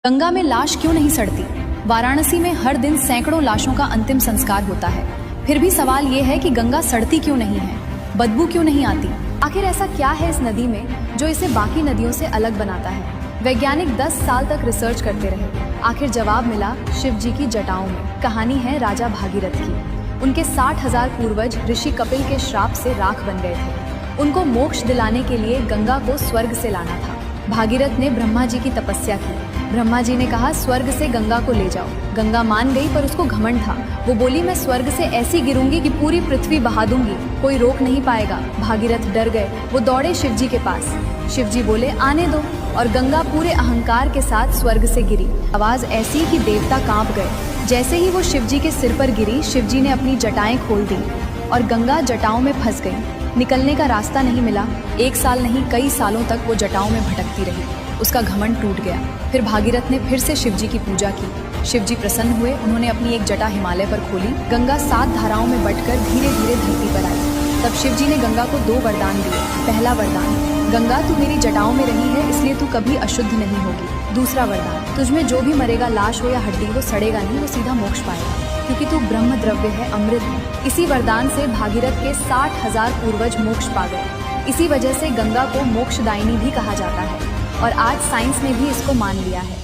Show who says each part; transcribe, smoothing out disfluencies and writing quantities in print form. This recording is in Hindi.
Speaker 1: गंगा में लाश क्यों नहीं सड़ती? वाराणसी में हर दिन सैकड़ों लाशों का अंतिम संस्कार होता है। फिर भी सवाल ये है कि गंगा सड़ती क्यों नहीं है, बदबू क्यों नहीं आती? आखिर ऐसा क्या है इस नदी में जो इसे बाकी नदियों से अलग बनाता है? वैज्ञानिक 10 साल तक रिसर्च करते रहे। आखिर जवाब मिला शिव जी की जटाओं में। कहानी है राजा भागीरथ की। उनके 60,000 पूर्वज ऋषि कपिल के श्राप से राख बन गए थे। उनको मोक्ष दिलाने के लिए गंगा को स्वर्ग से लाना था। भागीरथ ने ब्रह्मा जी की तपस्या की। ब्रह्मा जी ने कहा स्वर्ग से गंगा को ले जाओ। गंगा मान गई, पर उसको घमंड था। वो बोली मैं स्वर्ग से ऐसी गिरूंगी कि पूरी पृथ्वी बहा दूंगी, कोई रोक नहीं पाएगा। भागीरथ डर गए। वो दौड़े शिव जी के पास। शिव जी बोले आने दो, और गंगा पूरे अहंकार के साथ स्वर्ग से गिरी। आवाज ऐसी कि देवता कांप गए। जैसे ही वो शिव जी के सिर पर गिरी, शिव जी ने अपनी जटाएं खोल दी और गंगा जटाओं में फंस गई। निकलने का रास्ता नहीं मिला। 1 साल नहीं, कई सालों तक वो जटाओं में भटकती रही। उसका घमंड टूट गया। फिर भागीरथ ने फिर से शिव जी की पूजा की। शिव जी प्रसन्न हुए। उन्होंने अपनी एक जटा हिमालय पर खोली। गंगा 7 धाराओं में बटकर धीरे धीरे धरती पर आई। तब शिव जी ने गंगा को 2 वरदान दिए। पहला वरदान, गंगा तू मेरी जटाओं में रही है, इसलिए तू कभी अशुद्ध नहीं होगी। दूसरा वरदान, तुझमें जो भी मरेगा, लाश हो या हड्डी, वो सड़ेगा नहीं, वो सीधा मोक्ष पाएगा, क्योंकि तू ब्रह्म द्रव्य है, अमृत है। इसी वरदान से भागीरथ के 60,000 पूर्वज मोक्ष पा गए। इसी वजह से गंगा को मोक्षदायिनी भी कहा जाता है, और आज साइंस ने भी इसको मान लिया है।